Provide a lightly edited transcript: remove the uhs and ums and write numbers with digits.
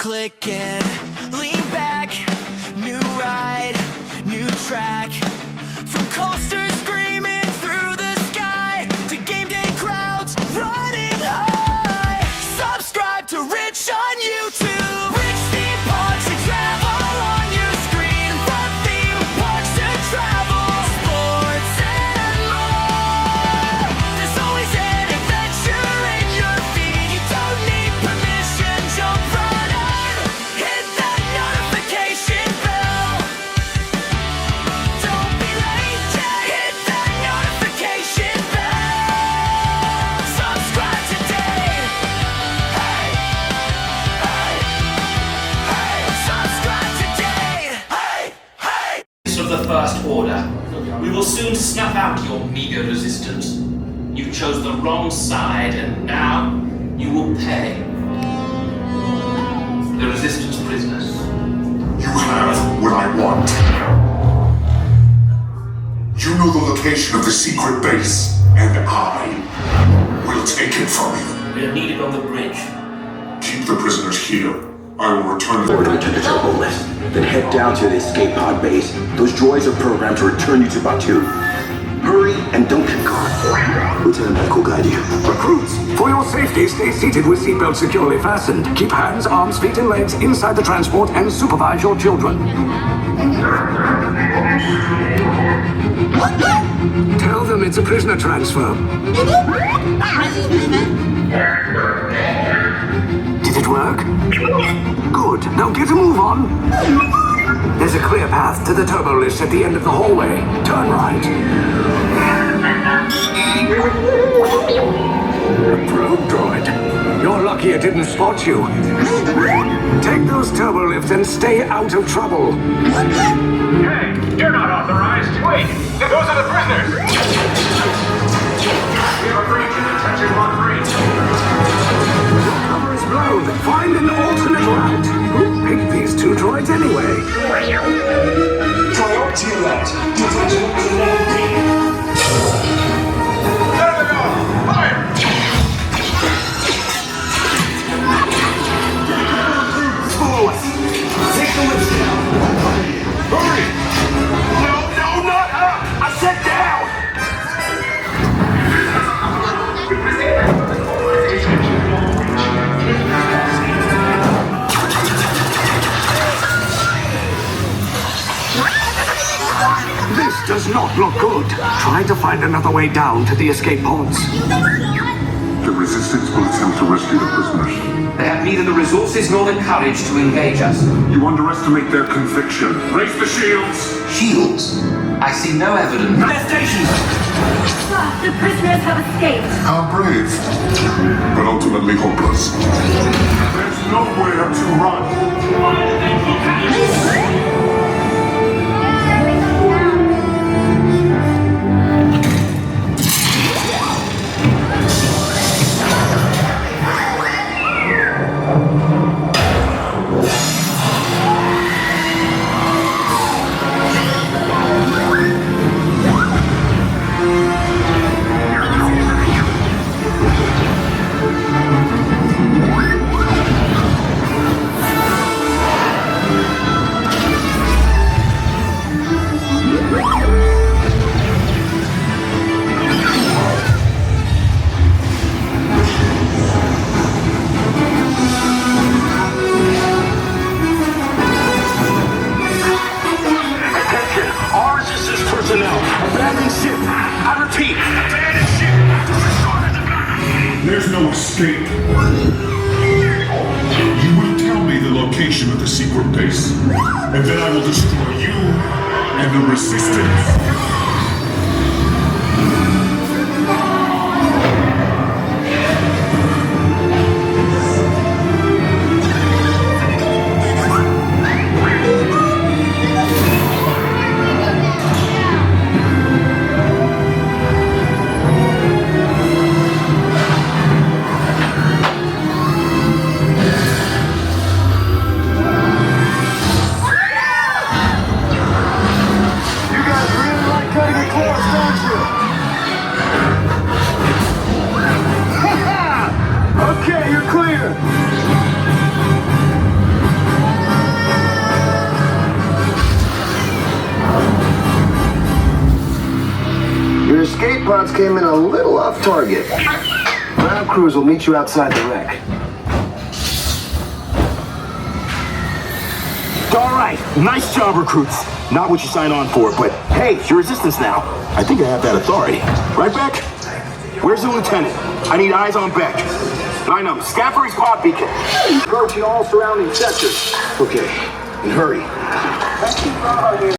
clicking, lean back, new ride, new track, from coasters screaming through the sky to game day crowds running high. Subscribe to Rich on YouTube. Rich theme parks and travel on your screen. From theme parks to travel, sports and more. There's always an adventure in your feed. You don't need permission, jump right on. Hit that notification bell. Don't be late, hit that notification bell. Subscribe today. Hey, hey, hey, subscribe today. Hey, hey. Of the First Order. We will soon snuff out your meager resistance. You chose the wrong side, and now you will pay. The resistance prisoners. You have what I want. You know the location of the secret base, and I will take it from you. We are needed on the bridge. Keep the prisoners here. I will return Forward them. to the turbo lift, then head down to the escape pod base. Those droids are programmed to return you to Batu. Hurry and don't get caught. Lieutenant Beck will guide you. Recruits, for your safety, stay seated with seatbelts securely fastened. Keep hands, arms, feet, and legs inside the transport and supervise your children. Tell them it's a prisoner transfer. Did it work? Good. Now get a move on. There's a clear path to the turbo lift at the end of the hallway. Turn right. Probe droid. You're lucky it didn't spot you. Take those turbo lifts and stay out of trouble. Hey, you're not authorized. Wait, those are the prisoners. We have a breach in detention 1-3. Cover is blown. Find an alternate route. Who picked these two droids anyway? Priority alert. Detention There they go! Fire! forward. Take the lift down. Hurry! No, not up! I said down. This does not look good. Try to find another way down to the escape pods. The resistance will attempt to rescue the prisoners. They have neither the resources nor the courage to engage us. You underestimate their conviction. Raise the shields! Shields? I see no evidence. Their stations! Sir, the prisoners have escaped. How brave, but ultimately hopeless. There's nowhere to run. There's no escape. You will tell me the location of the secret base, and then I will destroy you and the resistance. You guys really like escape pods came in a little off target. Ground crews will meet you outside the wreck. All right, nice job, recruits. Not what you signed on for, but hey, it's your resistance now. I think I have that authority. Right, Beck? Where's the lieutenant? I need eyes on Beck. Line up, scan for his pod beacon. Approaching all surrounding sectors. Okay, and hurry.